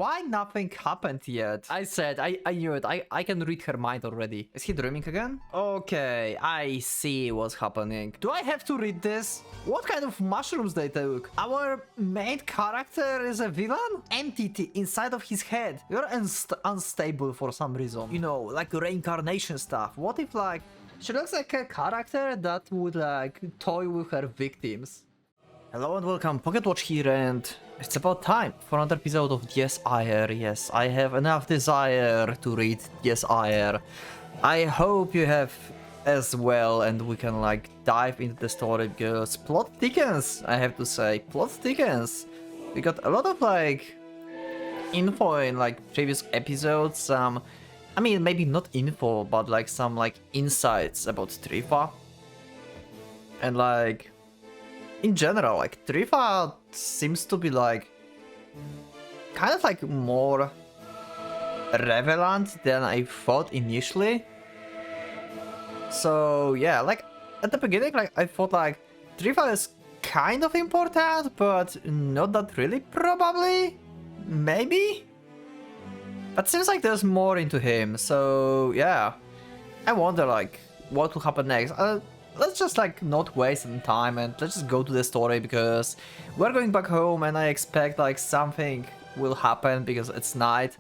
Why nothing happened yet? I said, I knew it. I can read her mind already. Is he dreaming again? Okay, I see what's happening. Do I have to read this? What kind of mushrooms they took? Our main character is a villain? Entity inside of his head. You're unstable for some reason. You know, like reincarnation stuff. What if, like, she looks like a character that would, like, toy with her victims? Hello and welcome, PocketWatch here, and it's about time for another episode of Yes Ire. Yes, I have enough desire to read Yes Ire. I hope you have as well, and we can like dive into the story because plot thickens, I have to say, plot thickens. We got a lot of like info in like previous episodes, I mean maybe not info, but like some like insights about Trifa. And like in general, like, Trifa seems to be, like, kind of, like, more relevant than I thought initially. So, yeah, like, at the beginning, like, I thought, like, Trifa is kind of important, but not that really, probably? Maybe? But seems like there's more into him, so, yeah. I wonder, like, what will happen next. Let's just like not waste any time and let's just go to the story because we're going back home and I expect like something will happen because it's night.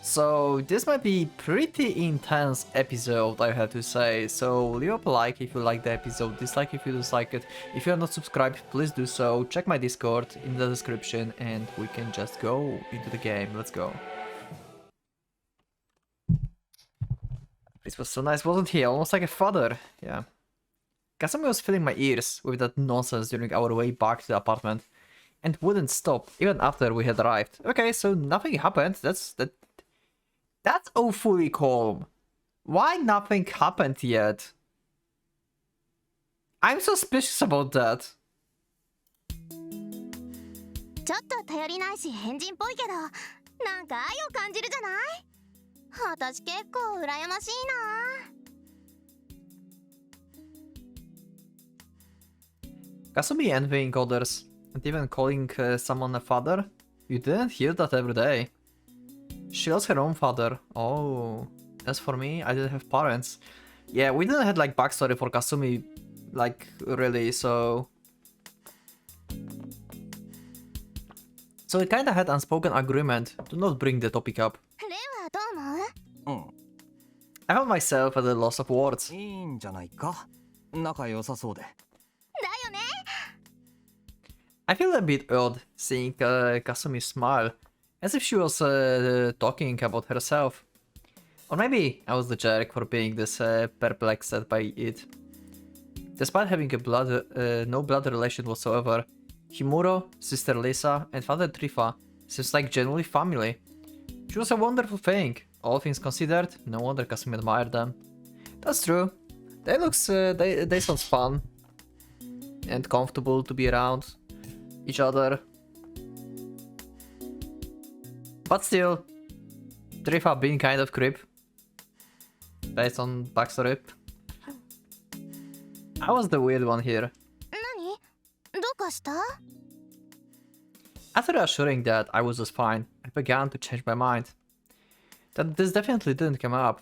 So this might be pretty intense episode, I have to say. So leave up a like if you like the episode, dislike if you dislike it. If you're not subscribed, please do so. Check my Discord in the description and we can just go into the game. Let's go. This was so nice, wasn't he? Almost like a father. Yeah. Kasumi was filling my ears with that nonsense during our way back to the apartment, and wouldn't stop even after we had arrived. Okay, so nothing happened. That's awfully calm. Why nothing happened yet? I'm suspicious about that. ちょっと頼りないし変人っぽいけど、なんか愛を感じるじゃない？私結構羨ましいな。Kasumi envying others, and even calling someone a father? You didn't hear that every day. She lost her own father. Oh. As for me, I didn't have parents. Yeah, we didn't have like backstory for Kasumi, like, really, so... So we kinda had unspoken agreement to not bring the topic up. I found myself at a loss of words. I feel a bit odd seeing Kasumi smile, as if she was talking about herself. Or maybe I was the jerk for being this perplexed by it. Despite having a no blood relation whatsoever, Himuro, Sister Lisa, and Father Trifa seems like genuinely family. Which was a wonderful thing. All things considered, no wonder Kasumi admired them. That's true. They sound fun and comfortable to be around each other. But still, Trifa being kind of creep based on backstory. I was the weird one here. After assuring that I was just fine, I began to change my mind. That this definitely didn't come up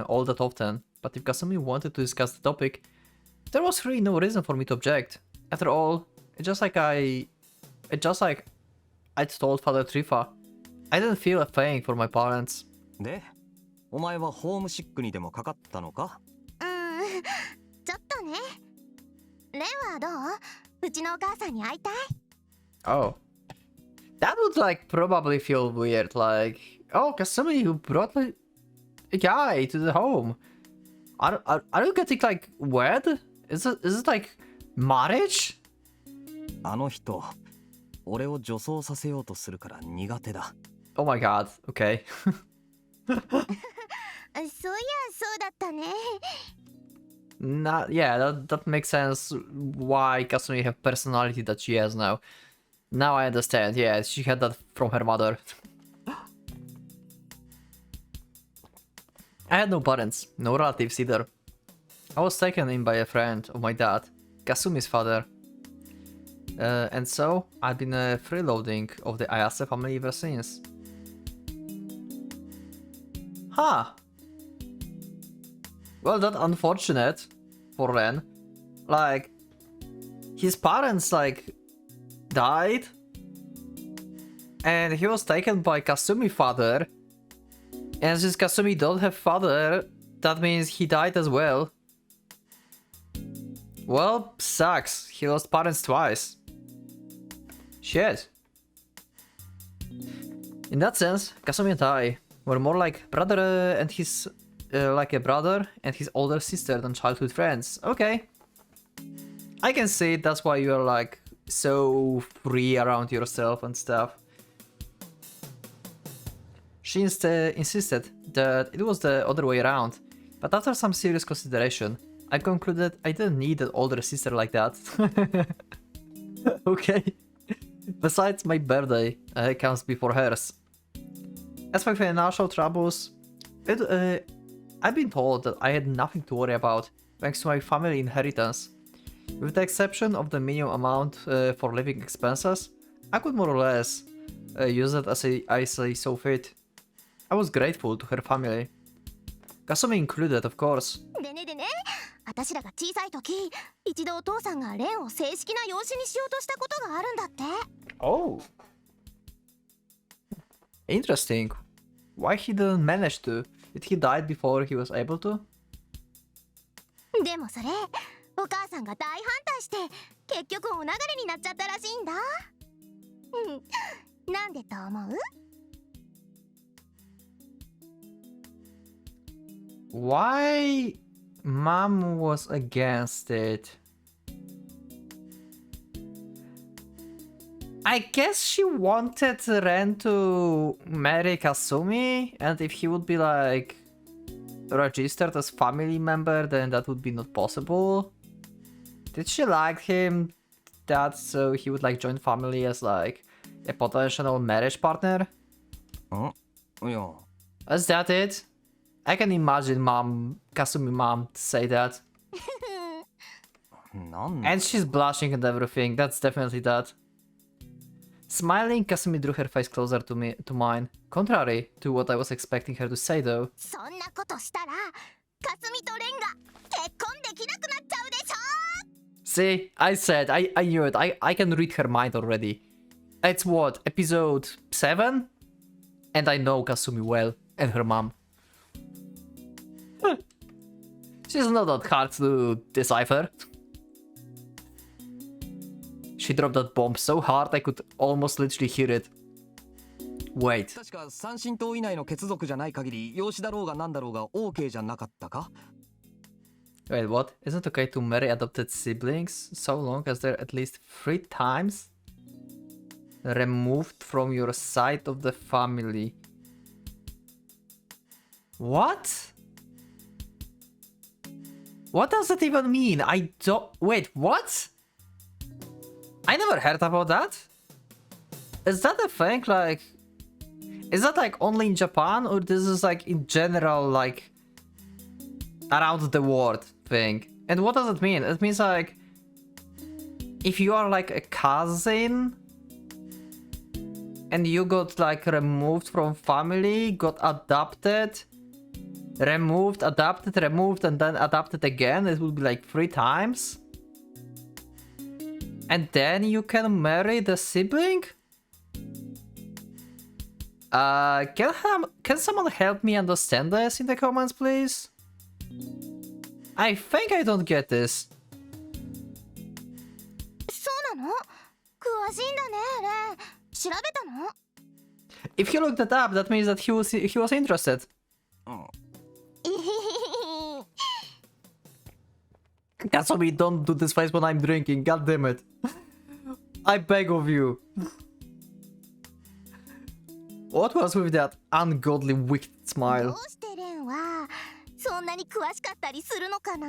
all that often, but if Kasumi wanted to discuss the topic, there was really no reason for me to object. After all, it's just like I'd told Father Trifa, I didn't feel a thing for my parents. Oh. That would like probably feel weird, like, oh, Kasumi, who brought like, a guy to the home. Are you getting like wed? Is it like marriage? あの人、俺を女装させようとするから苦手だ。Oh my god, okay. そういやそうだったね。Not, yeah, that makes sense why Kasumi have personality that she has now. Now I understand, yeah, she had that from her mother. I had no parents, no relatives either. I was taken in by a friend of my dad, Kasumi's father. And so, I've been freeloading of the Ayase family ever since. Huh. Well, that's unfortunate for Ren. Like, his parents, like, died. And he was taken by Kasumi father. And since Kasumi don't have father, that means he died as well. Well, sucks. He lost parents twice. Shit. In that sense, Kasumi and I were more like brother and his like a brother and his older sister than childhood friends. Okay. I can see that's why you're like so free around yourself and stuff. She insisted that it was the other way around, but after some serious consideration, I concluded I didn't need an older sister like that. Okay. Besides, my birthday comes before hers. As for financial troubles, I've been told that I had nothing to worry about thanks to my family inheritance. With the exception of the minimum amount for living expenses, I could more or less use it as I saw fit. I was grateful to her family. Kasumi included, of course. でねでね、私らが小さい時、一度お父さんがレンを正式な養子にしようとしたことがあるんだって。Oh. Interesting. Why he didn't manage to? Did he die before he was able to? でもそれ、お母さんが大反対して、結局お流れになっちゃったらしいんだ。なんでと思う？ Why mom was against it? I guess she wanted Ren to marry Kasumi, and if he would be like registered as family member, then that would be not possible. Did she like him that so he would like join family as like a potential marriage partner? Yeah. Is that it? I can imagine Kasumi mom say that. And she's blushing and everything, that's definitely that. Smiling, Kasumi drew her face closer to mine, contrary to what I was expecting her to say though. そんなことしたら、かすみとレンが結婚できなくなっちゃうでしょ。 See, I said, I knew it, I can read her mind already. It's what, episode 7? And I know Kasumi well, and her mom. She's not that hard to decipher. She dropped that bomb so hard I could almost literally hear it. Wait. 確か三親等以内の血族じゃない限り養子だろうがなんだろうが OK じゃなかったか? Wait, what? Isn't it okay to marry adopted siblings so long as they're at least 3 times removed from your side of the family? What? What does that even mean? I don't... Wait, what? I never heard about that. Is that a thing? Like... Is that like only in Japan, or this is like in general, like... around the world thing? And what does it mean? It means like... if you are like a cousin... and you got like removed from family, got adopted... removed, adopted, removed, and then adopted again, it would be like 3 times. And then you can marry the sibling? Can someone help me understand this in the comments, please? I think I don't get this. そうなの？詳しいんだね、レン。調べたの？ If he looked it up, that means that he was interested. Kasumi, don't do this face when I'm drinking, god damn it. I beg of you. What was with that ungodly wicked ど smile? うしてレンはそんなに詳しかったりするのかな？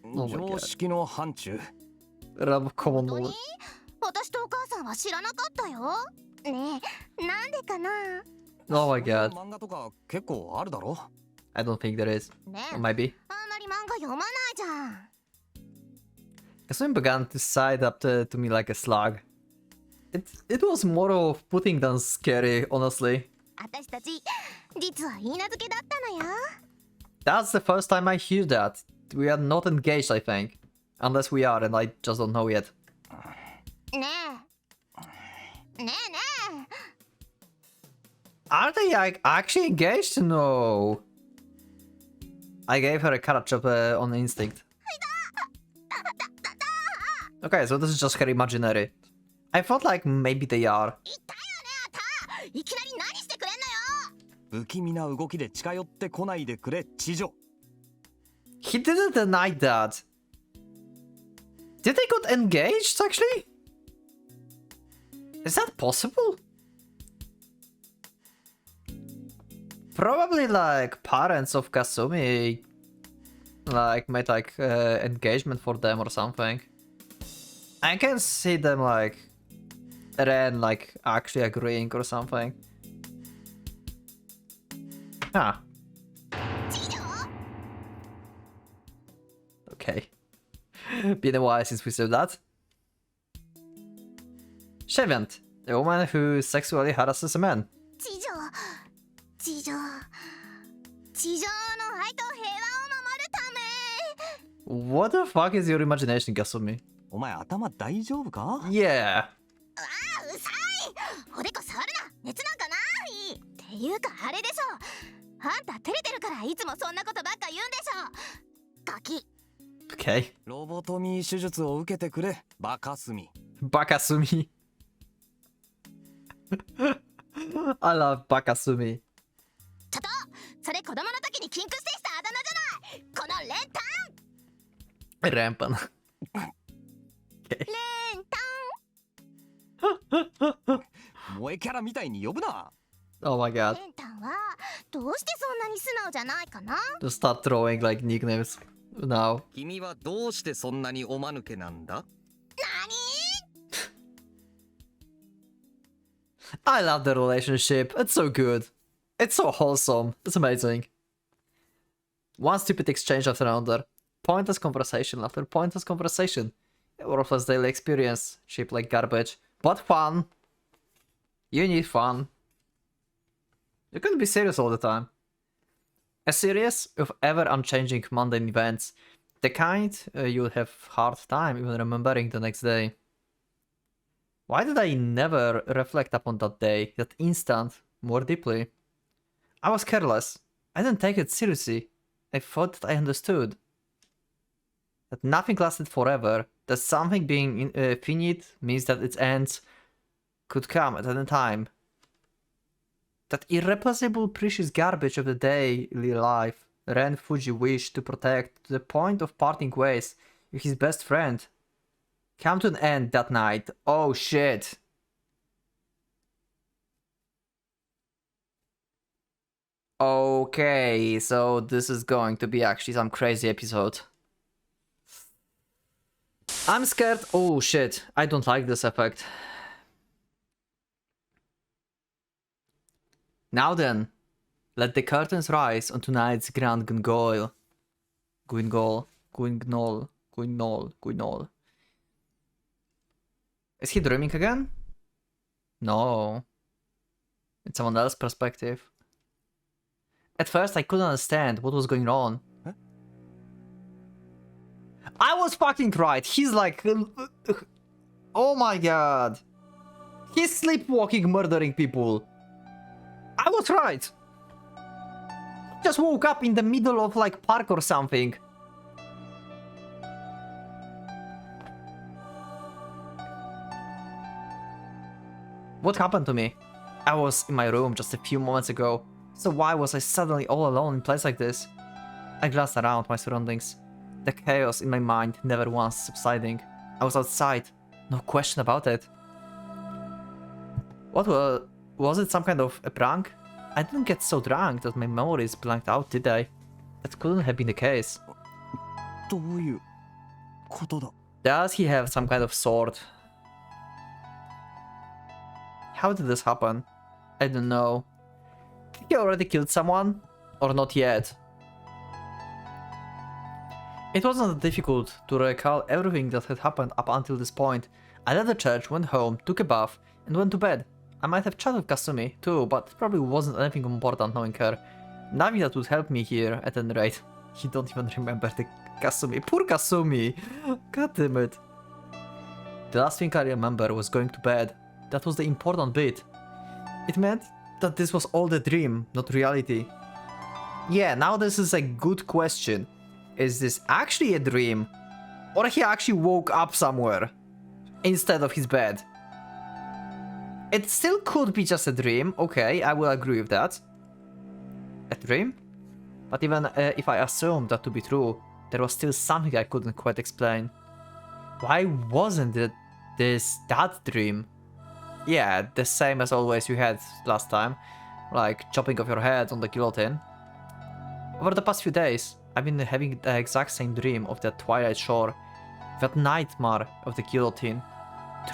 Oh my god. 常識の範疇。 Come on, 本当 no. に？私とお母さんは知らなかったよ。ねえ、なんでかな？ Oh my god. 漫画とか結構あるだろ? I don't think there is. ねえ、 Maybe. あんまり漫画読まないじゃん。 Kasumi began to side up to me like a slug. It was more of putting than scary, honestly. 私たち実は言い名付けだったのよ。 That's the first time I hear that. We are not engaged, I think. Unless we are, and I just don't know yet. ねえねえ Are they like actually engaged? No. I gave her a carrot chop on instinct. Okay, so this is just her imaginary. I thought like maybe they are. 言ったよねあた。いきなり何してくれんのよ。不気味な動きで近寄ってこないでくれ、知女。 He didn't deny that. Did they got engaged actually? Is that possible? Probably like parents of Kasumi like made like engagement for them or something. I can see them like Ren like actually agreeing or something. Huh. 次女 Okay. Been a while since we said that. Shevant, a woman who sexually harasses a man. 次女の愛と平和を守るため。 What the fuck is your imagination, Kasumi? お前頭大丈夫か？ Yeah. ああ、うさい。おでこ触るな。熱なんかない。っていうかあれでしょ。あんた照れてるからいつもそんなことばっか言うんでしょ。ガキ。 Okay. ロボトミー手術を受けてくれ、バカスミ。 Bakasumi. I love Bakasumi. ちょっとそれ子供の時にキンクステしたあだ名じゃない。このレンタン。 Rampan. レンタン。萌えキャラみたいに呼ぶな。 Oh my god. レンタンはどうしてそんなに素直じゃないかな。 Just start throwing like nicknames now. 君はどうしてそんなにおまぬけなんだ？なに I love the relationship. It's so good. It's so wholesome. It's amazing. One stupid exchange after another. Pointless conversation after pointless conversation. Worthless daily experience. Cheap like garbage. But fun. You need fun. You can't be serious all the time. A series of ever unchanging mundane events. The kind you'll have hard time even remembering the next day. Why did I never reflect upon that day, that instant, more deeply? I was careless. I didn't take it seriously. I thought that I understood. That nothing lasted forever. That something being finite means that its ends could come at any time. That irreplaceable precious garbage of the daily life Ren Fuji wished to protect to the point of parting ways with his best friend. Come to an end that night. Oh shit. Okay, so this is going to be actually some crazy episode. I'm scared. Oh shit, I don't like this effect. Now then, let the curtains rise on tonight's grand Guingol. Guignol. Is he dreaming again? No. It's someone else's perspective. At first I couldn't understand what was going on. Huh? I was fucking right. He's like... Oh my god. He's sleepwalking, murdering people. I was right. Just woke up in the middle of like park or something. What happened to me? I was in my room just a few moments ago, so why was I suddenly all alone in a place like this? I glanced around my surroundings, the chaos in my mind never once subsiding. I was outside, no question about it. What was it some kind of a prank? I didn't get so drunk that my memories blanked out, did I? That couldn't have been the case. どういうことだ？ Does he have some kind of sword? How did this happen? I don't know. Did he already killed someone? Or not yet? It wasn't difficult to recall everything that had happened up until this point. I left the church, went home, took a bath, and went to bed. I might have chatted with Kasumi too, but it probably wasn't anything important knowing her. Nothing that would help me here at any rate. You don't even remember the Kasumi. Poor Kasumi! God damn it. The last thing I remember was going to bed. That was the important bit. It meant that this was all the dream, not reality. Yeah, now this is a good question. Is this actually a dream? Or he actually woke up somewhere instead of his bed? It still could be just a dream. Okay, I will agree with that. A dream? But even if I assumed that to be true, there was still something I couldn't quite explain. Why wasn't it that dream? Yeah, the same as always you had last time. Like chopping off your head on the guillotine. Over the past few days, I've been having the exact same dream of that twilight shore. That nightmare of the guillotine.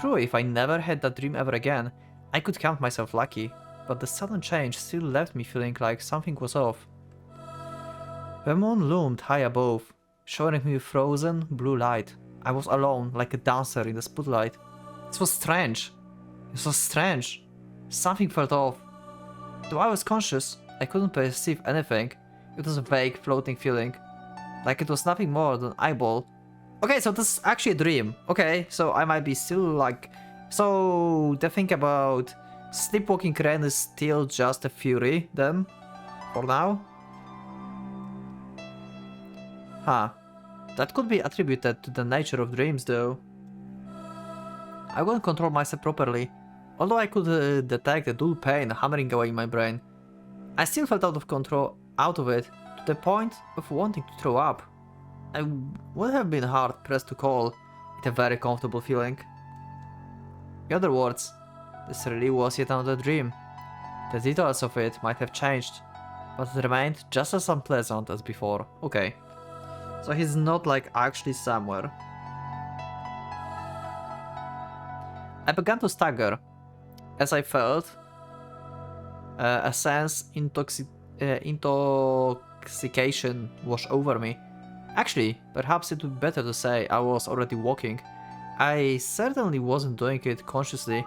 True, if I never had that dream ever again, I could count myself lucky. But the sudden change still left me feeling like something was off. The moon loomed high above, showering me frozen blue light. I was alone, like a dancer in the spotlight. This was strange. It was strange. Something felt off. Though I was conscious, I couldn't perceive anything. It was a vague, floating feeling. Like it was nothing more than eyeball. Okay, so this is actually a dream. Okay, so I might be still like... So, the thing about sleepwalking Ren is still just a theory, then? For now? Huh. That could be attributed to the nature of dreams, though. I couldn't control myself properly. Although I could detect a dull pain hammering away in my brain, I still felt out of control, out of it, to the point of wanting to throw up. I would have been hard pressed to call it a very comfortable feeling. In other words, this really was yet another dream. The details of it might have changed, but it remained just as unpleasant as before. Okay. So he's not like actually somewhere. I began to stagger, as I felt a sense intoxication wash over me. Actually, perhaps it would be better to say I was already walking. I certainly wasn't doing it consciously,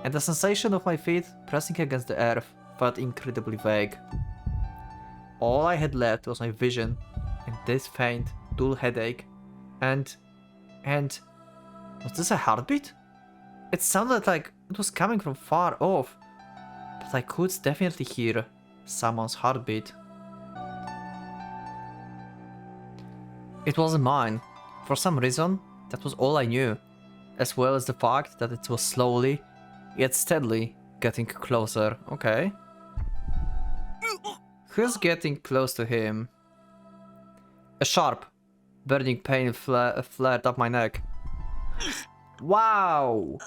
and the sensation of my feet pressing against the earth felt incredibly vague. All I had left was my vision, and this faint, dull headache. And... was this a heartbeat? It sounded like it was coming from far off, but I could definitely hear someone's heartbeat. It wasn't mine. For some reason, that was all I knew, as well as the fact that it was slowly, yet steadily, getting closer. Okay. Who's getting close to him? A sharp, burning pain flared up my neck. Wow!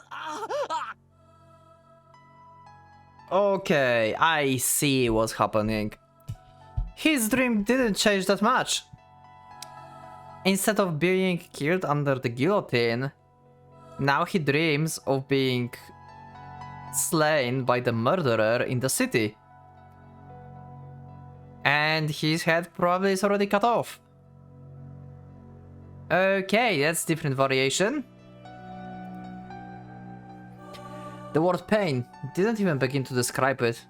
Okay, I see what's happening. His dream didn't change that much. Instead of being killed under the guillotine, now he dreams of being slain by the murderer in the city. And his head probably is already cut off. Okay, that's different variation. The word pain didn't even begin to describe it.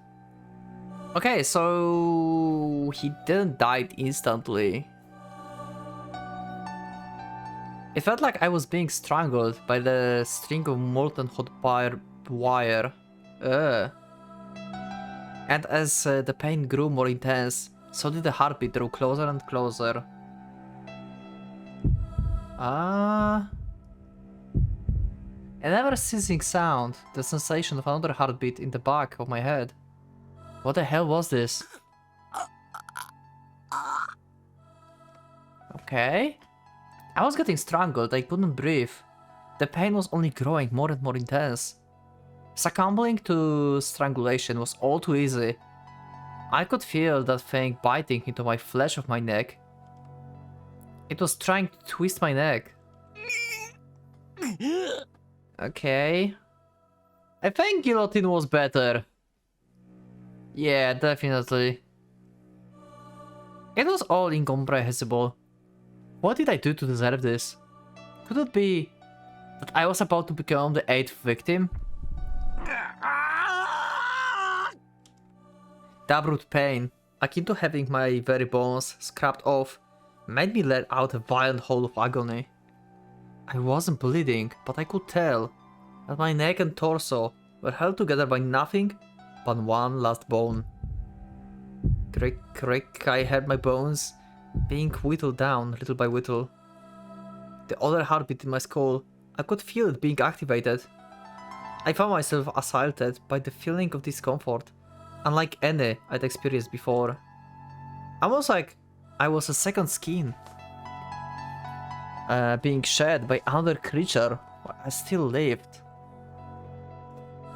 Okay, so he didn't die instantly. It felt like I was being strangled by the string of molten hot wire. And as the pain grew more intense, so did the heartbeat draw closer and closer. A never-ceasing sound, the sensation of another heartbeat in the back of my head. What the hell was this? Okay. I was getting strangled, I couldn't breathe. The pain was only growing more and more intense. Succumbing to strangulation was all too easy. I could feel that thing biting into my flesh of my neck. It was trying to twist my neck. Okay. I think guillotine was better. Yeah, definitely. It was all incomprehensible. What did I do to deserve this? Could it be that I was about to become the 8th victim? The abrupt pain, akin to having my very bones scraped off, made me let out a violent howl of agony. I wasn't bleeding, but I could tell that my neck and torso were held together by nothing but one last bone. Crick, crick, I heard my bones being whittled down little by little. The other heartbeat in my skull, I could feel it being activated. I found myself assaulted by the feeling of discomfort, unlike any I'd experienced before. Almost like I was a second skin, being shed by another creature while I still lived.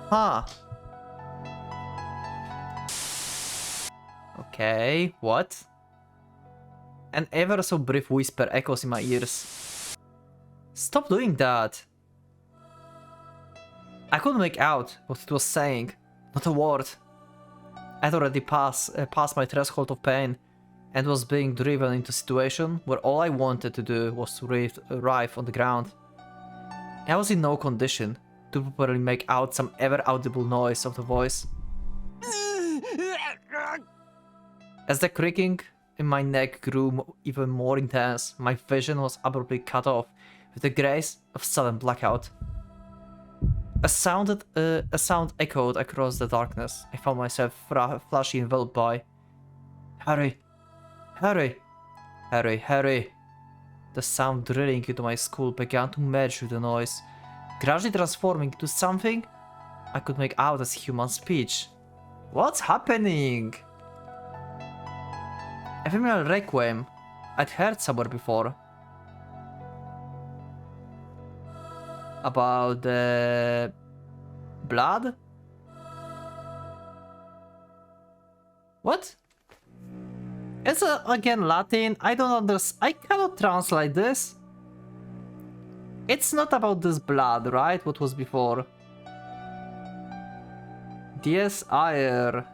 Huh. Okay, what? An ever so brief whisper echoes in my ears. Stop doing that! I couldn't make out what it was saying, not a word. I'd already passed my threshold of pain and was being driven into a situation where all I wanted to do was to writhe on the ground. I was in no condition to properly make out some ever audible noise of the voice. As the creaking in my neck grew even more intense, my vision was abruptly cut off with the grace of sudden blackout. A sound echoed across the darkness. I found myself flashing enveloped by Harry, Harry, Harry, Harry. The sound drilling into my skull began to merge with the noise, gradually transforming into something I could make out as human speech. What's happening? A familiar requiem I'd heard somewhere before. About the blood? What? It's again Latin. I don't understand. I cannot translate this. It's not about this blood, right? What was before? Dies aer.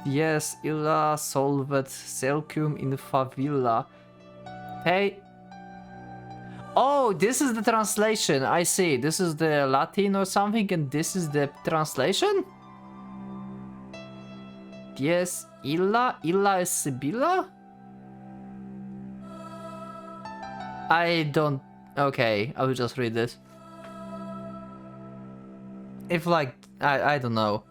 Dies illa solvet celcum in favilla. Hey. Oh, this is the translation. I see. This is the Latin or something, and this is the translation? Dies illa? Illa is Sibylla? I don't... Okay, I will just read this. If like... I don't know.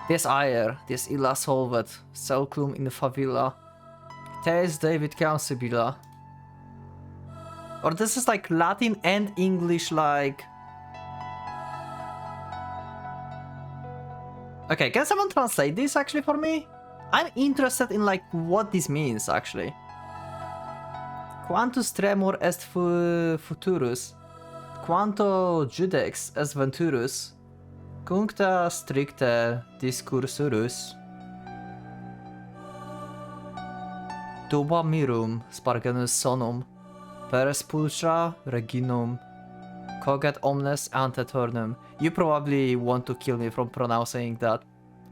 Dies aer, dies illa solvet, celcum in favilla. Tes David Count Sibylla. Or this is like Latin and English, like... Okay, can someone translate this actually for me? I'm interested in like what this means actually. Quantus tremor est futurus, quanto judex est venturus, cuncta stricte discursurus. Tuba mirum spargenus sonum, per spulcra reginum, cogat omnes ante turnum. You probably want to kill me from pronouncing that,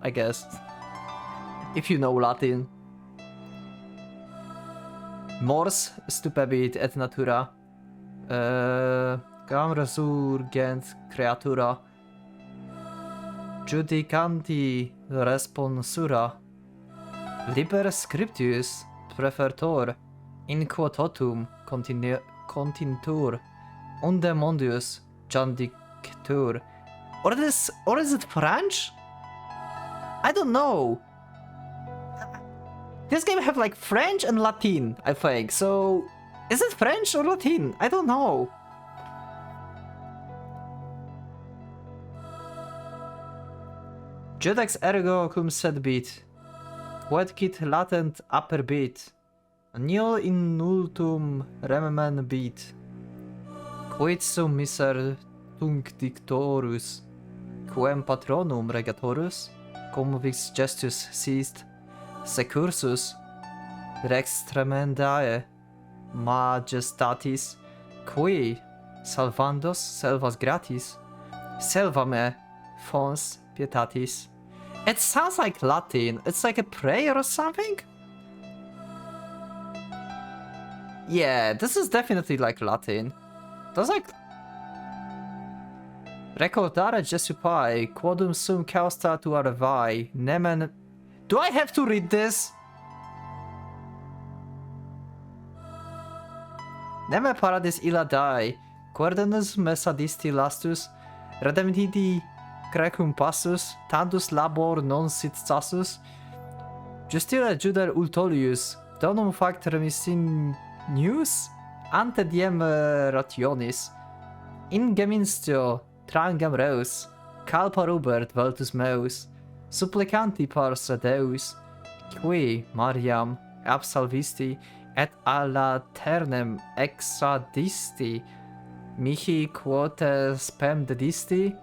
I guess. If you know Latin. Mors stupebit et natura, cam resurgent creatura, judicanti responsura, liber scriptius prefertor, in quo totum contintur, unde mondius jandictur. Or is it French? I don't know. This game have like French and Latin, I think. So, is it French or Latin? I don't know. Judex ergo cum sed bit, quodcit latent aperbit, nil in nullum remen bit, quid sum miser tunc dictorus, quem patronum regatorus, cum vix gestus sist, secursus, rex tremendae, majestatis, qui, salvandos selvas gratis, selva me, fons pietatis. It sounds like Latin. It's like a prayer or something? Yeah, this is definitely like Latin. That's like... Recordare Jesupai, quodum sum causta tua revae, nemen Do I have to read this? Neme paradis illa dai, querdenus me sadisti lastus, redemptiti crecum passus, tantus labor non sit sassus, justire juder ultolius, donum fact remissinius, ante diem rationis, in geminstio trangam reus, calpa rubert veltus meus, supplicanti parsa Deus, qui Mariam absolvisti, et alla ternem extradisti, mihi quote spem dedisti,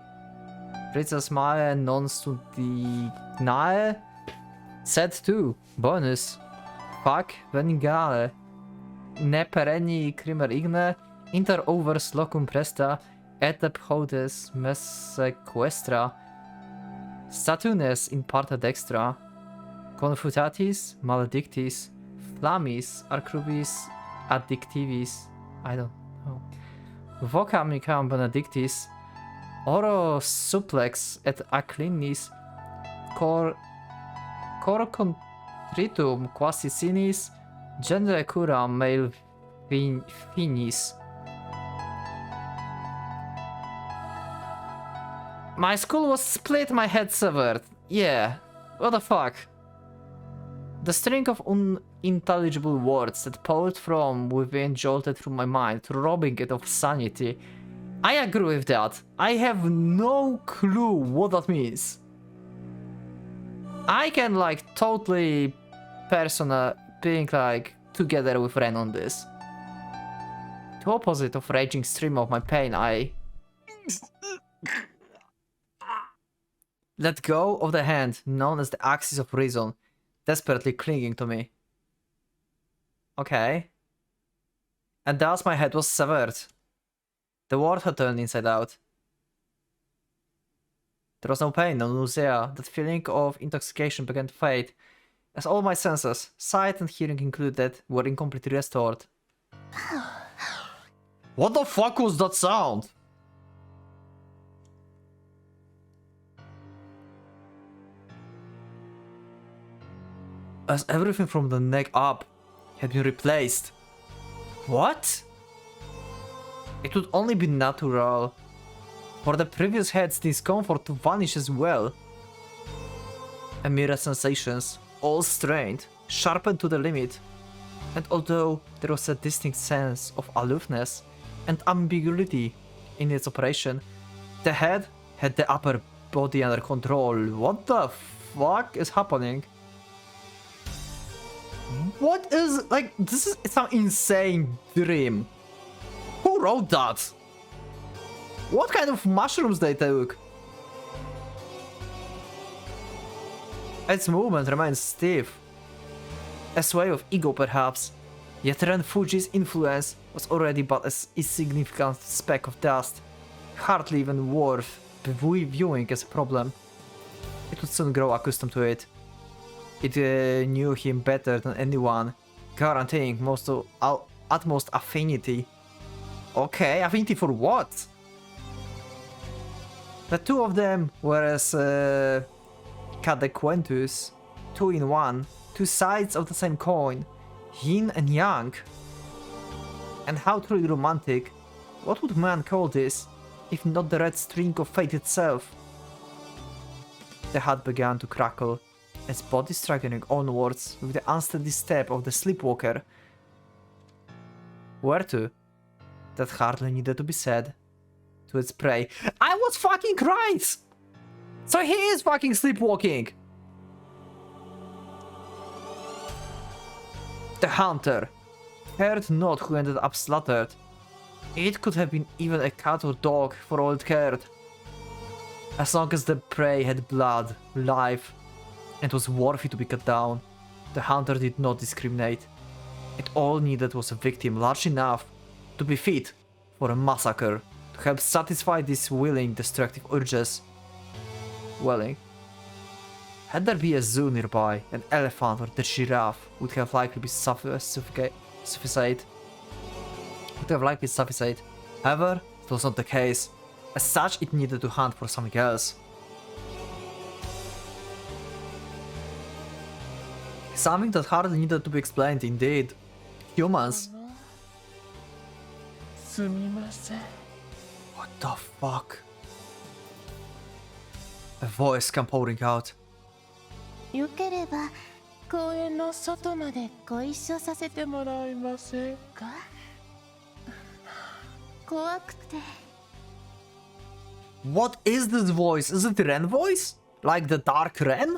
Fritzas mae non studinae, sed tu, bonus, fac venigale, ne perenni crimer igne, inter overs locum presta, et abhodes me sequestra, statunes in parta dextra, confutatis maledictis, flammis arcrubis addictivis, I don't know, voca amicam benedictis, oro supplex et acclinis, cor contritum quasi sinis, genere curam mail finis. My skull was split, my head severed. Yeah, what the fuck? The string of unintelligible words that poured from within jolted through my mind, robbing it of sanity. I agree with that. I have no clue what that means. I can like totally being like together with Ren on this. The opposite of raging stream of my pain, I let go of the hand known as the axis of reason, desperately clinging to me. Okay. And thus my head was severed. The world had turned inside out. There was no pain, no nausea. That feeling of intoxication began to fade, as all my senses, sight and hearing included, were incompletely restored. What the fuck was that sound? As everything from the neck up had been replaced. What? It would only be natural for the previous head's discomfort to vanish as well. A mirror sensations, all strained, sharpened to the limit, and although there was a distinct sense of aloofness and ambiguity in its operation, the head had the upper body under control. What the fuck is happening? What is, like, this is some insane dream. Who wrote that? What kind of mushrooms they took? Its movement remains stiff. A sway of ego perhaps, yet Ren Fuji's influence was already but an insignificant speck of dust, hardly even worth viewing as a problem. It would soon grow accustomed to it. It knew him better than anyone, guaranteeing utmost affinity. Okay, affinity for what? The two of them were as cadequentus, two in one, two sides of the same coin, yin and yang. And how truly romantic, what would man call this, if not the red string of fate itself? The hut began to crackle, its body struggling onwards with the unsteady step of the sleepwalker. Where to? That hardly needed to be said. To its prey. I was fucking right! So he is fucking sleepwalking! The hunter. Cared not who ended up slaughtered. It could have been even a cat or dog for all it cared. As long as the prey had blood, life, and was worthy to be cut down, the hunter did not discriminate. It all needed was a victim large enough to be fit for a massacre, to help satisfy these willing, destructive urges. Welling. Had there been a zoo nearby, an elephant or the giraffe would have likely been sufficient. However, it was not the case. As such, it needed to hunt for something else. Something that hardly needed to be explained, indeed. Humans. すみません。 What the fuck? A voice come pouring out. よければ公園の外までご一緒させてもらえませんか？怖くて。 What is this voice? Is it Ren voice? Like the Dark Ren?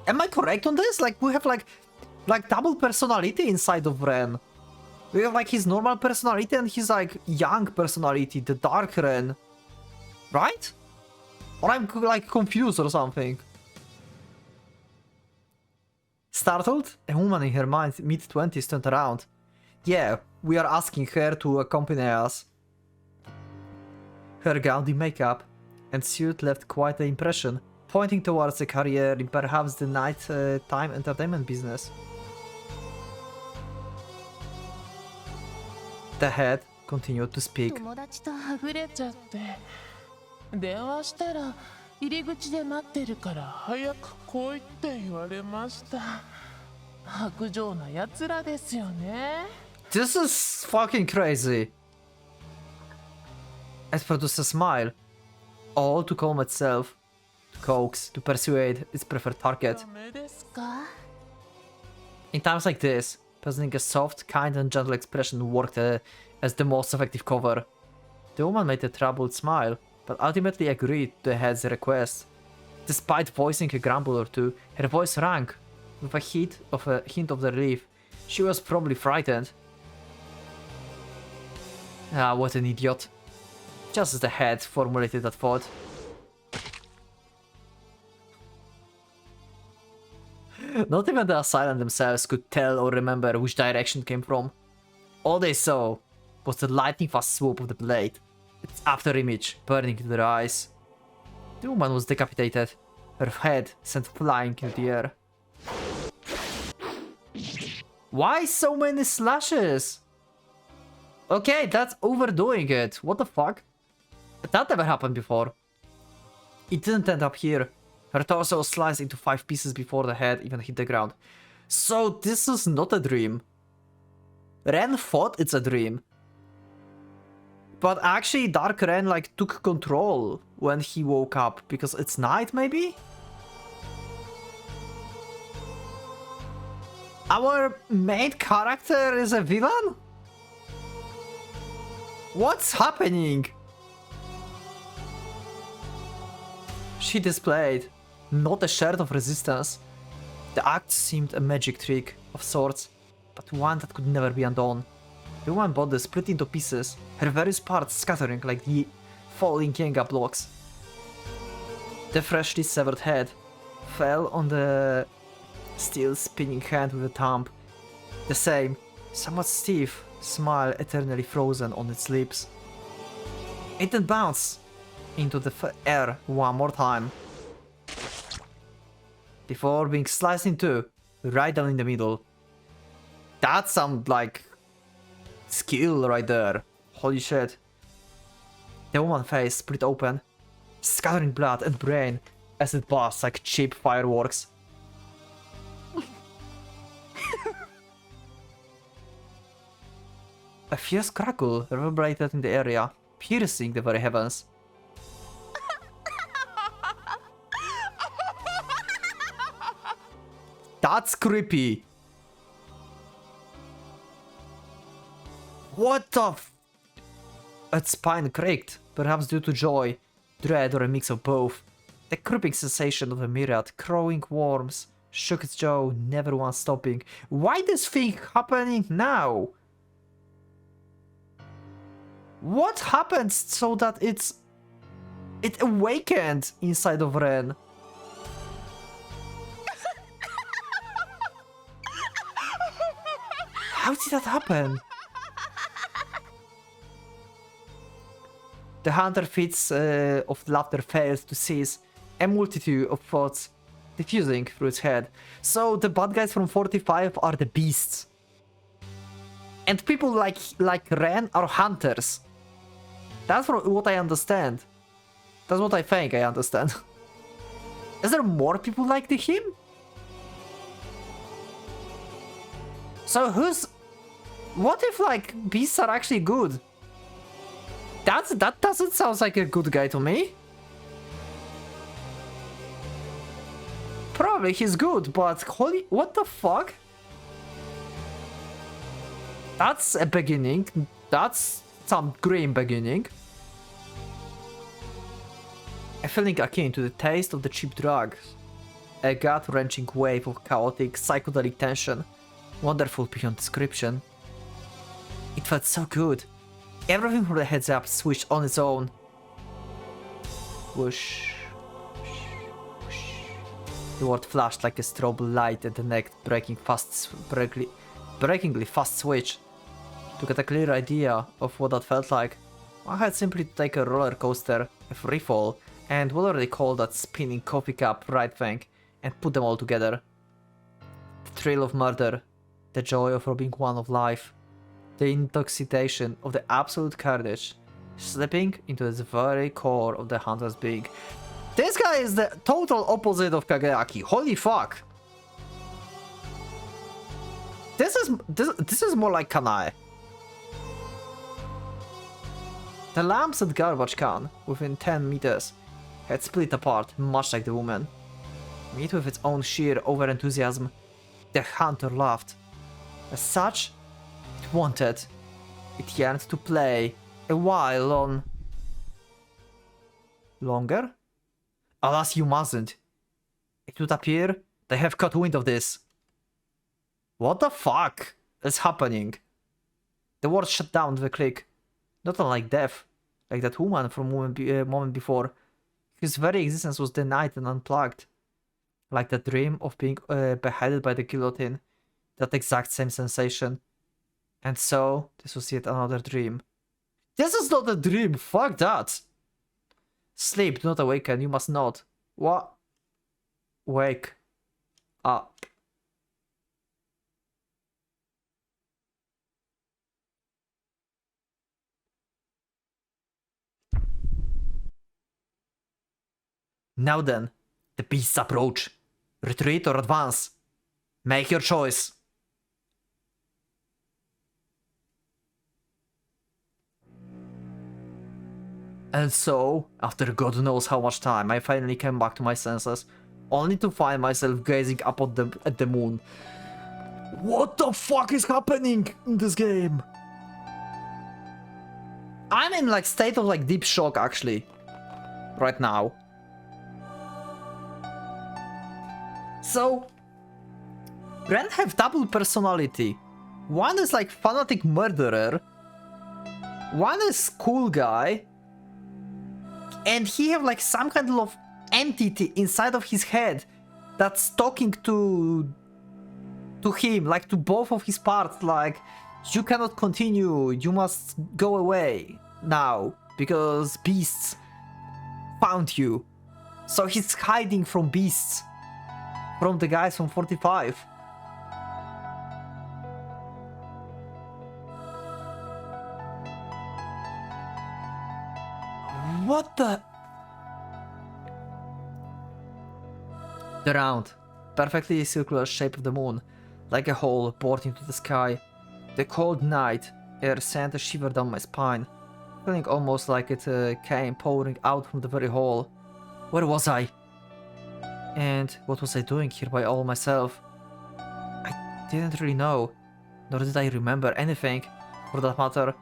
Am I correct on this? Like we have like double personality inside of Ren. We have like his normal personality and his like young personality, the Dark Ren. Right? Or I'm like confused or something. Startled, a woman in her mid-20s turned around. Yeah, we are asking her to accompany us. Her gaudy makeup and suit left quite an impression, pointing towards a career in perhaps the night-time entertainment business. The head continued to speak. 友達とはぐれちゃって電話したら入り口で待ってるから早く来いって言われました。薄情なやつらですよね。 This is fucking crazy. It produced a smile, all to calm itself, to coax, to persuade its preferred target. ダメですか？ In times like this, presenting a soft, kind and gentle expression worked as the most effective cover. The woman made a troubled smile, but ultimately agreed to the head's request. Despite voicing a grumble or two, her voice rang with a hint of the relief. She was probably frightened. Ah, what an idiot. Just as the head formulated that thought. Not even the assailant themselves could tell or remember which direction it came from. All they saw was the lightning fast swoop of the blade, its after image burning into their eyes. The woman was decapitated, her head sent flying into the air. Why so many slashes? Okay, that's overdoing it. What the fuck? That never happened before. It didn't end up here. Her torso was sliced into 5 pieces before the head even hit the ground. So this is not a dream. Ren thought it's a dream. But actually Dark Ren like took control when he woke up because it's night maybe? Our main character is a villain? What's happening? She displayed not a shred of resistance. The act seemed a magic trick of sorts, but one that could never be undone. The woman's body split into pieces, her various parts scattering like the falling Jenga blocks. The freshly severed head fell on the still spinning hand with a thumb. The same, somewhat stiff, smile eternally frozen on its lips. It then bounced into the air one more time, before being sliced in two, right down in the middle. That's some, like, skill right there. Holy shit. The woman's face split open, scattering blood and brain as it bursts like cheap fireworks. A fierce crackle reverberated in the area, piercing the very heavens. That's creepy. What the Its spine cracked, perhaps due to joy, dread, or a mix of both. The creeping sensation of a myriad crowing worms shook its jaw, never once stopping. Why this thing happening now? What happened so that it awakened inside of Ren? How did that happen? The hunter fits of laughter fails to cease, a multitude of thoughts diffusing through its head. So the bad guys from 45 are the beasts. And people like Ren are hunters. That's what I understand. That's what I think I understand. Is there more people like him? So who's... What if, like, beasts are actually good? That doesn't sound like a good guy to me. Probably he's good, but holy... What the fuck? That's a beginning. That's some grim beginning. A feeling akin to the taste of the cheap drugs. A gut-wrenching wave of chaotic, psychedelic tension. Wonderful beyond description. It felt so good. Everything from the heads up switched on its own. Whoosh. Whoosh, whoosh. The word flashed like a strobe light at the next breakingly fast switch. To get a clear idea of what that felt like, I had simply to take a roller coaster, a free fall, and whatever they call that spinning coffee cup right thing, and put them all together. The thrill of murder, the joy of robbing one of life, the intoxication of the absolute carnage, slipping into the very core of the hunter's being. This guy is the total opposite of Kageaki. Holy fuck! This is more like Kanae. The lamps and garbage can, within 10 meters, had split apart, much like the woman. Yet with its own sheer over-enthusiasm, the hunter laughed. As such, it wanted, it yearned to play a while on... Longer? Alas, you mustn't. It would appear they have caught wind of this. What the fuck is happening? The words shut down with a click. Not unlike death, like that woman from a moment before, whose very existence was denied and unplugged. Like the dream of being beheaded by the guillotine, that exact same sensation. And so, this was yet another dream. This is not a dream, fuck that! Sleep, do not awaken, you must not. What? Wake up. Now then, the beasts approach. Retreat or advance? Make your choice. And so, after God knows how much time, I finally came back to my senses, only to find myself gazing up at the moon. What the fuck is happening in this game? I'm in like state of like deep shock actually, right now. So, Ren have double personality. One is like fanatic murderer, one is cool guy, and he have like some kind of entity inside of his head that's talking to him, like to both of his parts, like, you cannot continue, you must go away now, because beasts found you. So he's hiding from beasts, from the guys from 45. What the? The round, perfectly circular shape of the moon, like a hole bored into the sky. The cold night air sent a shiver down my spine, feeling almost like it came pouring out from the very hole. Where was I? And what was I doing here by all myself? I didn't really know, nor did I remember anything, for that matter.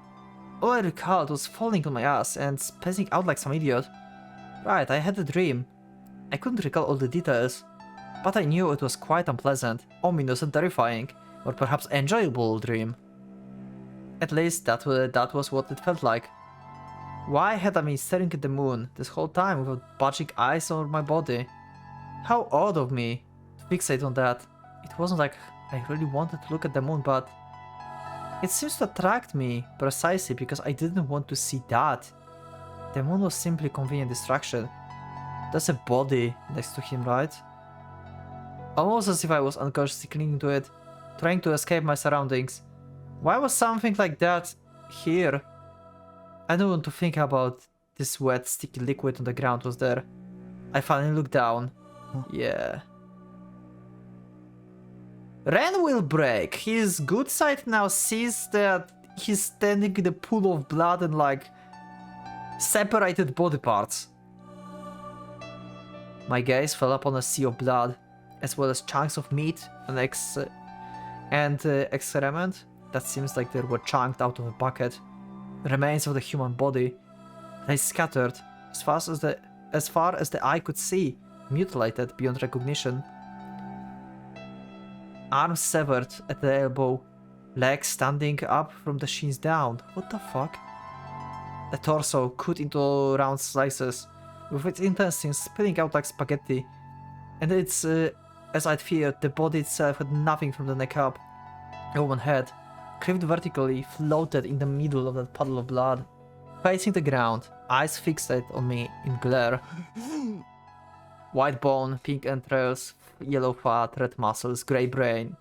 All I recalled was falling on my ass and spacing out like some idiot. Right, I had a dream. I couldn't recall all the details, but I knew it was quite unpleasant, ominous and terrifying, or perhaps enjoyable dream. At least that was what it felt like. Why had I been staring at the moon this whole time without budging eyes on my body? How odd of me to fixate on that. It wasn't like I really wanted to look at the moon, but it seems to attract me precisely because I didn't want to see that. The moon was simply a convenient distraction. There's a body next to him, right? Almost as if I was unconsciously clinging to it, trying to escape my surroundings. Why was something like that here? I don't want to think about this wet, sticky liquid on the ground was there. I finally looked down. Yeah. Ren will break. His good side now sees that he's standing in a pool of blood and like separated body parts. My gaze fell upon a sea of blood, as well as chunks of meat and excrement that seems like they were chunked out of a bucket. Remains of the human body. They scattered as far as the eye could see, mutilated beyond recognition. Arms severed at the elbow, legs standing up from the shins down. What the fuck? The torso cut into round slices, with its intestines spilling out like spaghetti. And it's, as I'd feared, the body itself had nothing from the neck up. A woman's head, curved vertically, floated in the middle of that puddle of blood. Facing the ground, eyes fixated on me in glare. White bone, pink entrails, yellow fat, red muscles, grey brain,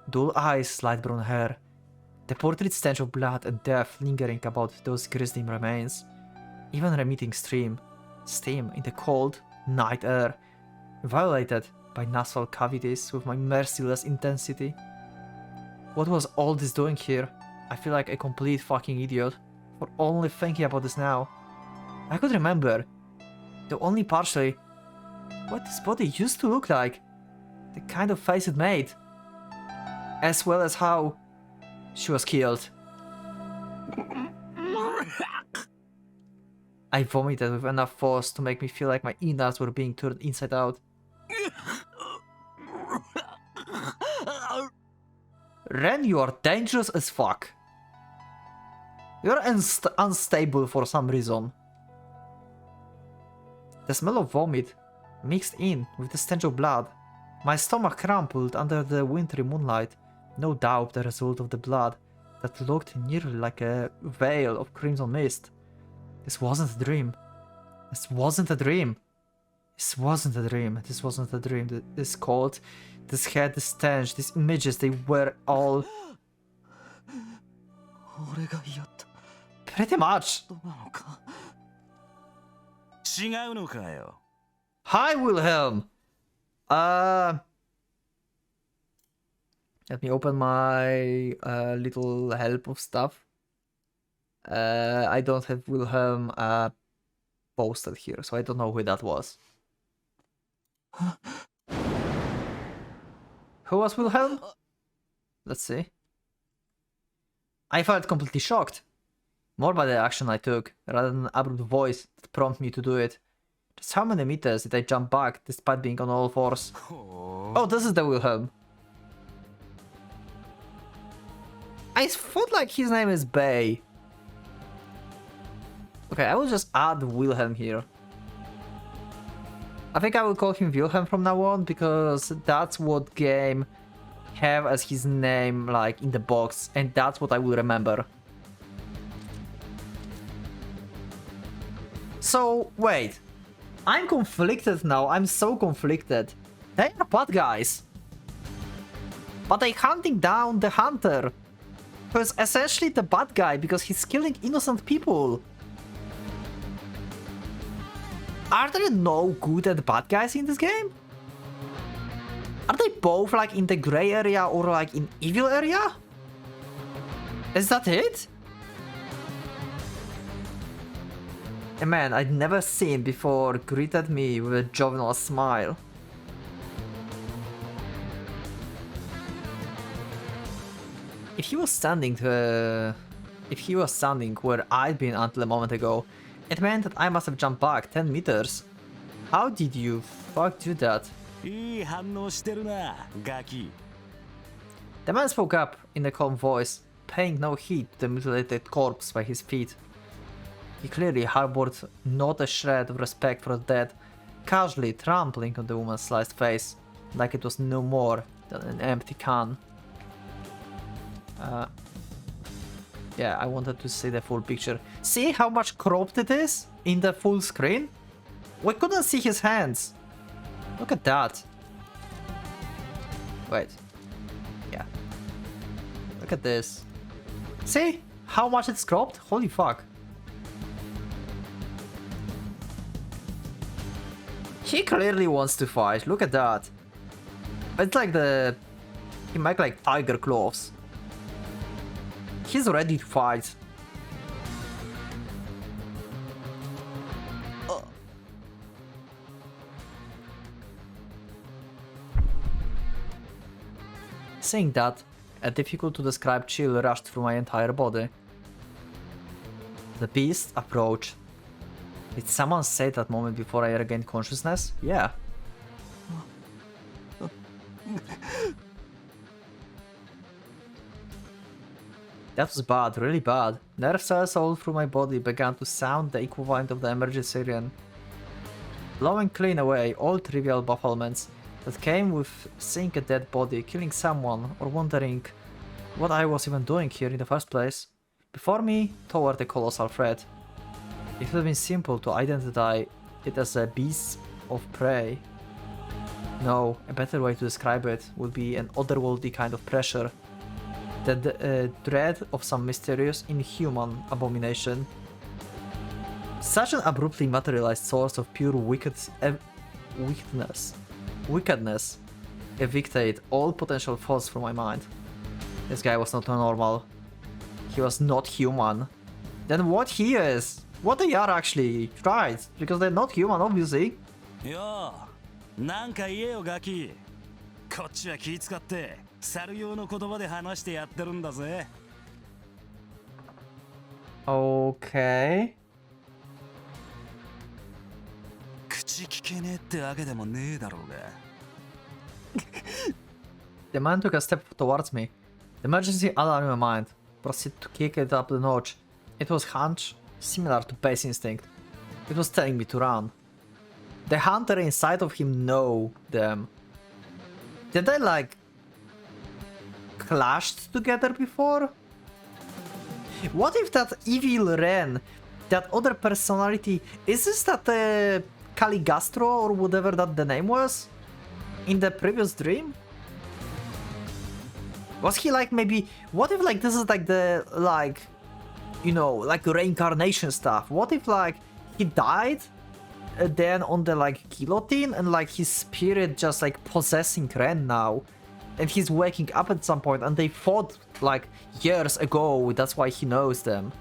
dull eyes, light brown hair. The portrait stench of blood and death lingering about those grisly remains. Even remitting steam in the cold night air, violated by nasal cavities with my merciless intensity. What was all this doing here? I feel like a complete fucking idiot for only thinking about this now. I could remember, though only partially, what this body used to look like, the kind of face it made, as well as how she was killed. I vomited with enough force to make me feel like my innards were being turned inside out. Ren, you are dangerous as fuck. You're unstable for some reason. The smell of vomit mixed in with the stench of blood. My stomach crumpled under the wintry moonlight, no doubt the result of the blood that looked nearly like a veil of crimson mist. This wasn't a dream. This wasn't a dream. This wasn't a dream. This wasn't a dream. This cold, this head, this stench, these images, they were all... Pretty much. Hi, Wilhelm! Let me open my little help of stuff. I don't have Wilhelm posted here, so I don't know who that was. Who was Wilhelm? Let's see. I felt completely shocked. More by the action I took, rather than an abrupt voice that prompted me to do it. Just how many meters did I jump back, despite being on all fours? Oh, this is the Wilhelm. I thought like his name is Bay. Okay, I will just add Wilhelm here. I think I will call him Wilhelm from now on, because that's what game have as his name like in the box, and that's what I will remember. So, wait. I'm conflicted now, I'm so conflicted. They are bad guys. But they're hunting down the hunter, who's essentially the bad guy because he's killing innocent people. Are there no good and bad guys in this game? Are they both like in the gray area or like in evil area? Is that it? A man I'd never seen before greeted me with a jovial smile. If he was standing where I'd been until a moment ago, it meant that I must have jumped back 10 meters. How did you fuck do that? The man spoke up in a calm voice, paying no heed to the mutilated corpse by his feet. He clearly harbored not a shred of respect for the dead, casually trampling on the woman's sliced face, like it was no more than an empty can. Yeah, I wanted to see the full picture. See how much cropped it is in the full screen? We couldn't see his hands. Look at that. Wait. Yeah. Look at this. See how much it's cropped? Holy fuck. He clearly wants to fight. Look at that. It's like he make like tiger claws. He's ready to fight. Saying that, a difficult to describe chill rushed through my entire body. The beast approached. Did someone say that moment before I regained consciousness? Yeah. That was bad, really bad. Nerve cells all through my body began to sound the equivalent of the emergency siren, blowing clean away all trivial bafflements that came with seeing a dead body, killing someone, or wondering what I was even doing here in the first place. Before me, toward a colossal threat. It would have been simple to identify it as a beast of prey. No, a better way to describe it would be an otherworldly kind of pressure. The dread of some mysterious, inhuman abomination. Such an abruptly materialized source of pure wickedness evicted all potential thoughts from my mind. This guy was not normal. He was not human. Then what he is? What they are actually, right? Because they're not human, obviously. Yo, なんか言えよガキ。こっちは気使って猿用の言葉で話してやってるんだぜ。Okay. 口聞けねえってわけでもねえだろうが。The man took a step towards me. The emergency alarm in my mind proceeded to kick it up the notch. It was hunch, similar to base instinct. It was telling me to run. The hunter inside of him know them. Did they like clashed together before? What if that evil Ren, that other personality, is this that Caligastro or whatever that the name was in the previous dream? Was he like maybe, what if like this is like the like, you know, like reincarnation stuff? What if like he died then on the like guillotine and like his spirit just like possessing Ren now, and he's waking up at some point and they fought like years ago, that's why he knows them.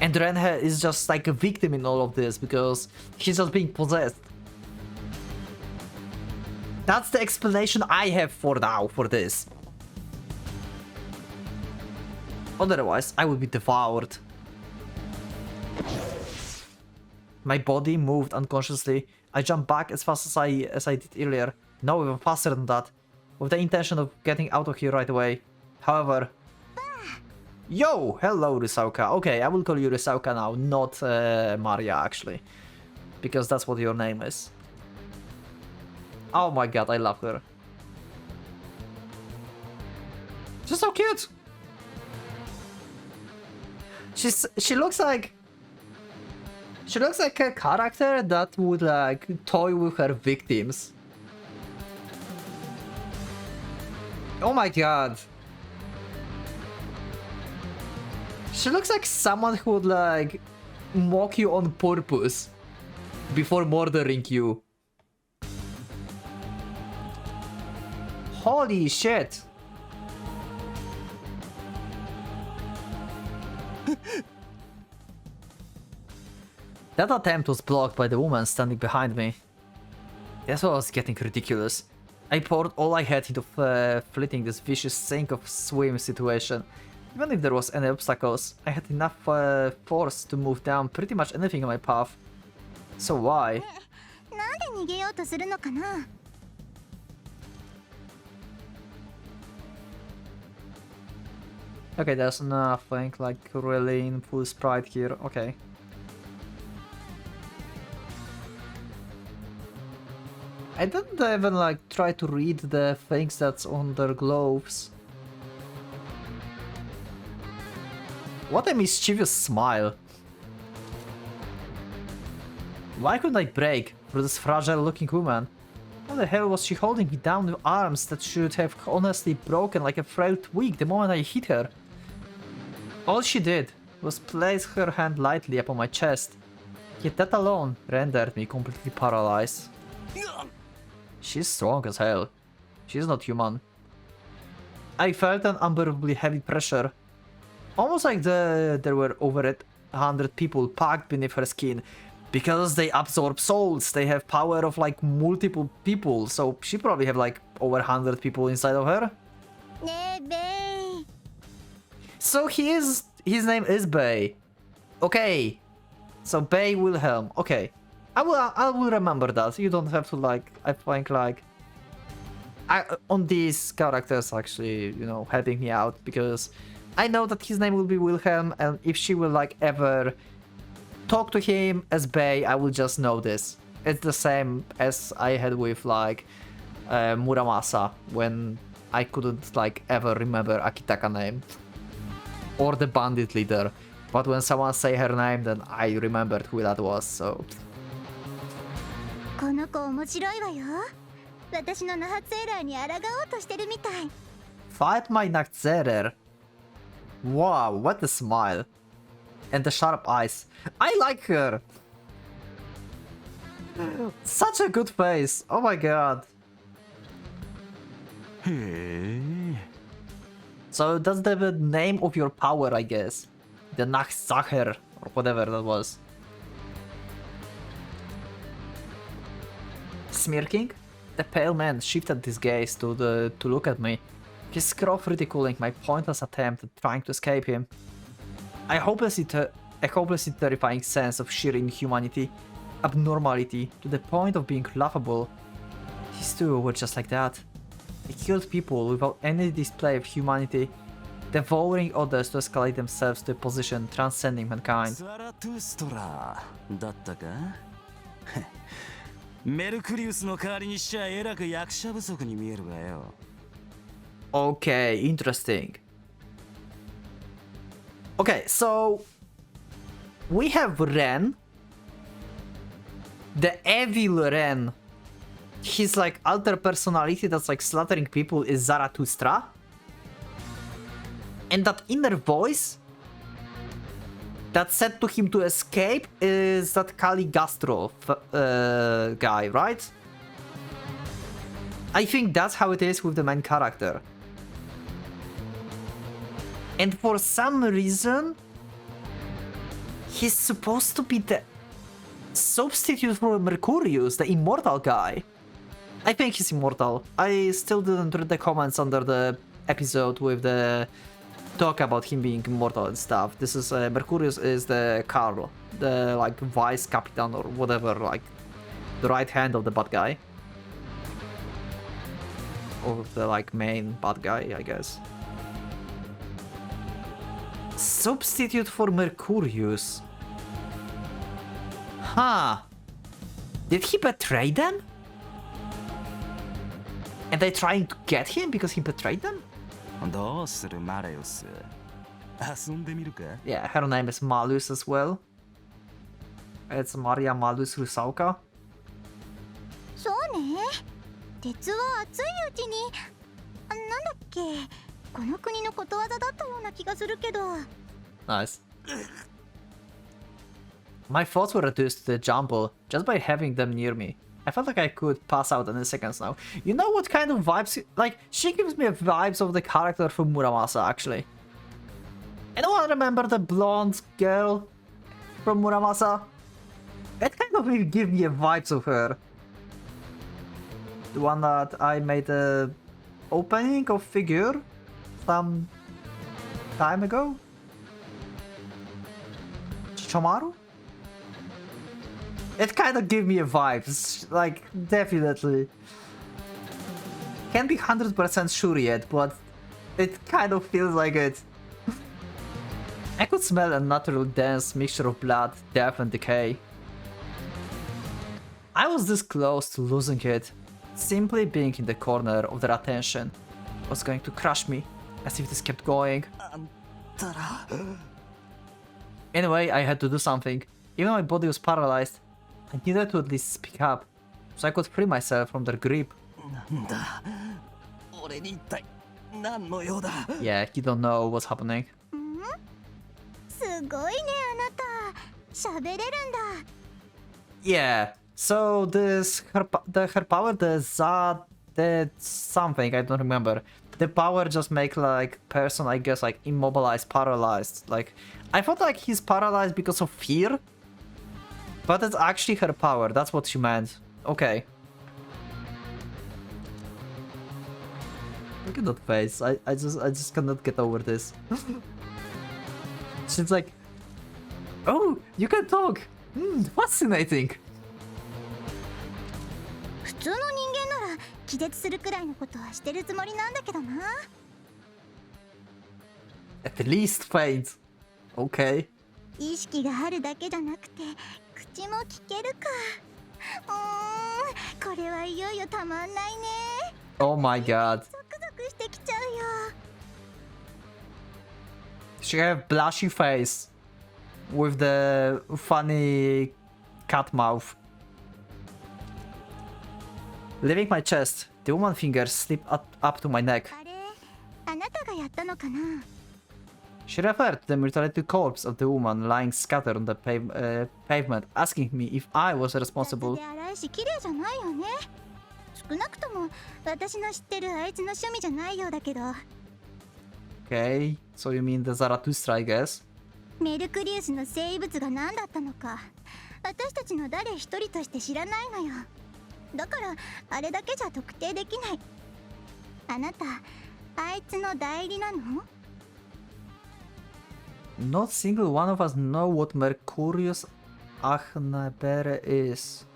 And Ren is just like a victim in all of this because he's just being possessed. That's the explanation I have for now for this. Otherwise, I would be devoured. My body moved unconsciously. I jumped back as fast as I did earlier. No, even faster than that. With the intention of getting out of here right away. However... Yo! Hello, Risauka. Okay, I will call you Risauka now, not Maria, actually. Because that's what your name is. Oh my god, I love her. She's so cute! She looks like... She looks like a character that would like toy with her victims. Oh my god. She looks like someone who would like mock you on purpose before murdering you. Holy shit. That attempt was blocked by the woman standing behind me. This was getting ridiculous. I poured all I had into fleeting this vicious sink of swim situation. Even if there was any obstacles, I had enough force to move down pretty much anything in my path. So why? Okay, there's nothing like really in full sprite here. Okay. I didn't even like try to read the things that's on their gloves. What a mischievous smile. Why couldn't I break for this fragile looking woman? How the hell was she holding me down with arms that should have honestly broken like a frail twig the moment I hit her? All she did was place her hand lightly upon my chest. Yet that alone rendered me completely paralyzed. She's strong as hell. She's not human. I felt an unbearably heavy pressure. Almost like there were over 100 people packed beneath her skin. Because they absorb souls, they have power of like multiple people. So she probably have like over 100 people inside of her. ねえベイ So his name is Bay. Okay. So Bay Wilhelm. Okay. I will remember that. You don't have to like, I think like on these characters actually, you know, helping me out, because I know that his name will be Wilhelm, and if she will like ever talk to him as Bay, I will just know this. It's the same as I had with like Muramasa, when I couldn't like ever remember Akitaka name or the bandit leader, but when someone say her name, then I remembered who that was. So この子面白いわよ私のナハツエラーに抗おうとしてるみたい fight my Nachtzerer. Wow, what a smile. And the sharp eyes. I like her. Such a good face. Oh my god. へえ So that's the name of your power, I guess. The Nachtzacher, or whatever that was. Smirking? The pale man shifted his gaze to look at me, his scruff ridiculing my pointless attempt at trying to escape him. A hopelessly terrifying sense of sheer inhumanity, abnormality, to the point of being laughable. These two were just like that. They killed people without any display of humanity, devouring others to escalate themselves to a position transcending mankind. ザラトゥストラだったかメルクリウスの代わりにしちゃえらく役者不足に見えるがよ Okay, interesting. Okay, so we have Ren, the evil Ren. His like alter personality that's like slaughtering people is Zarathustra, and that inner voice that said to him to escape is that Caligastro guy, right? I think that's how it is with the main character. And for some reason, he's supposed to be the substitute for Mercurius, the immortal guy. I think he's immortal. I still didn't read the comments under the episode with the talk about him being immortal and stuff. This is Mercurius is the Carl, the like vice captain or whatever, like the right hand of the bad guy. Or the like main bad guy, I guess. Substitute for Mercurius. Huh. Did he betray them? And they trying to get him because he betrayed them? どうするマレウス遊んでみるか Yeah, her name is Malus as well. It's Maria Malus Rusauka. そうね鉄は熱いうちになんだっけこの国のことわざだったような気がするけど Nice. My thoughts were reduced to a jumble just by having them near me. I felt like I could pass out any seconds now. You know what kind of vibes... Like, she gives me vibes of the character from Muramasa, actually. Anyone remember the blonde girl from Muramasa? That kind of give me a vibes of her. The one that I made a opening of figure some time ago? Chichomaru? It kind of gave me a vibes, like, definitely. Can't be 100% sure yet, but it kind of feels like it. I could smell a natural dense mixture of blood, death and decay. I was this close to losing it. Simply being in the corner of their attention was going to crush me, as if this kept going. Anyway, I had to do something. Even my body was paralyzed. I needed to at least speak up, so I could free myself from their grip. なんだ俺に一体何の用だ Yeah, you don't know what's happening. すごいねあなた喋れるんだ Yeah. So this her power, that something I don't remember. The power just make like person, I guess, like immobilized, paralyzed. Like I thought like he's paralyzed because of fear, but it's actually her power. That's what she meant. Okay. Look at that face. I just cannot get over this. She's like, oh, you can talk. Fascinating. 普通の人間なら気絶するくらいのことはしてるつもりなんだけどな。 At least faint. Okay. 意識があるだけじゃなくて口も聞けるか。これはいよいよたまんないね。 Oh my god. ゾクゾクしてきちゃうよ。 She have blushy face with the funny cat mouth. Leaving my chest, the woman fingers slip up to my neck. あれ、あなたがやったのかな。 She referred to the mutilated corpse of the woman lying scattered on the pavement, asking me if I was 雑 responsible. で荒いし綺麗じゃないよね。少なくとも私の知ってるあいつの趣味じゃないようだけど。 Okay, so you mean the Zarathustra, I guess? メルクリウスの生物が何だったのか私たちの誰一人として知らないのよ。だからあれだけじゃ特定できない。あなたあいつの代理なの？ Not single one of us know what Mercurius Achnebere is.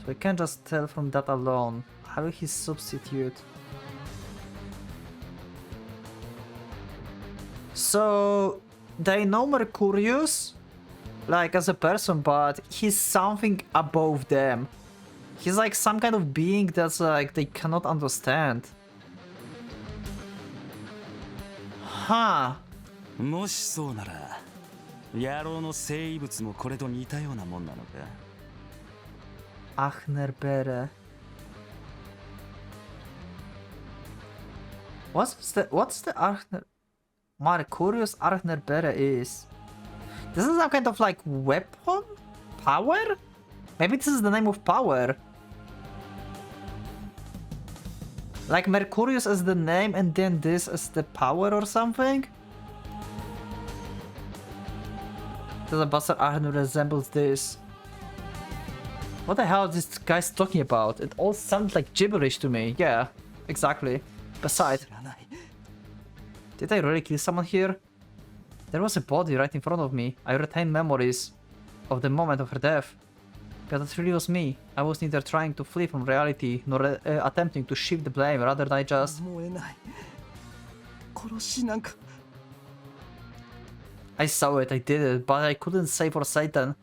So I can't just tell from that alone. How will he substitute? So they know Mercurius like as a person, but he's something above them. He's like some kind of being that's like they cannot understand. Huh. もしそうなら野郎の生異物もこれと似たようなもんなのか。 Achnebere. What's the Mercurius Achnebere is? This is some kind of like weapon? Power? Maybe this is the name of power. Like Mercurius as the name and then this as the power or something? The Bastard Arno resembles this. What the hell is this guy's talking about? It all sounds like gibberish to me. Yeah, exactly. Besides, did I really kill someone here? There was a body right in front of me. I retain memories of the moment of her death. But that really was me. I was neither trying to flee from reality nor attempting to shift the blame, rather than I just... I saw it, I did it, but I couldn't say for certain.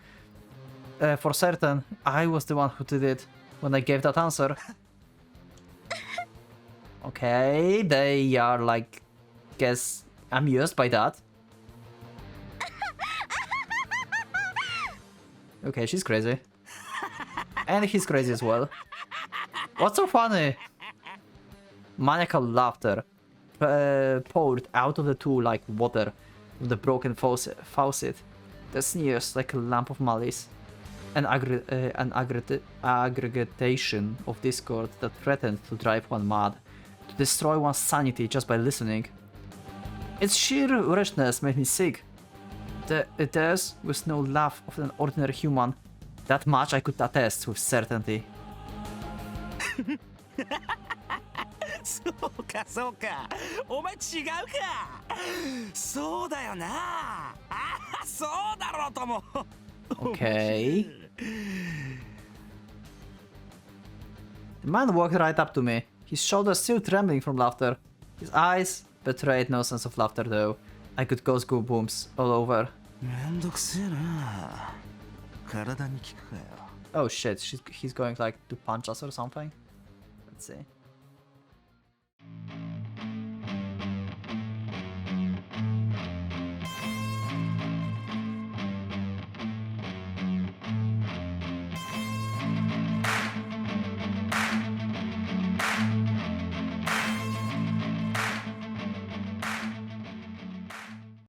I was the one who did it when I gave that answer. Okay, they are like, guess, amused by that. Okay, she's crazy. And he's crazy as well. What's so funny? Maniacal laughter poured out of the two like water with the broken faucet. The sneers like a lamp of malice. An aggregation of discord that threatened to drive one mad, to destroy one's sanity just by listening. Its sheer wretchedness made me sick. Theirs was no laugh of an ordinary human. That much I could attest with certainty. そうかそうか、お前違うか。そうだよな。あ、そうだろうとも。Okay. The man walked right up to me, his shoulders still trembling from laughter. His eyes betrayed no sense of laughter though. I could ghost goosebumps all over. めんどくせえな。体に効くかよ。 Oh shit, he's going like to punch us or something. Let's see.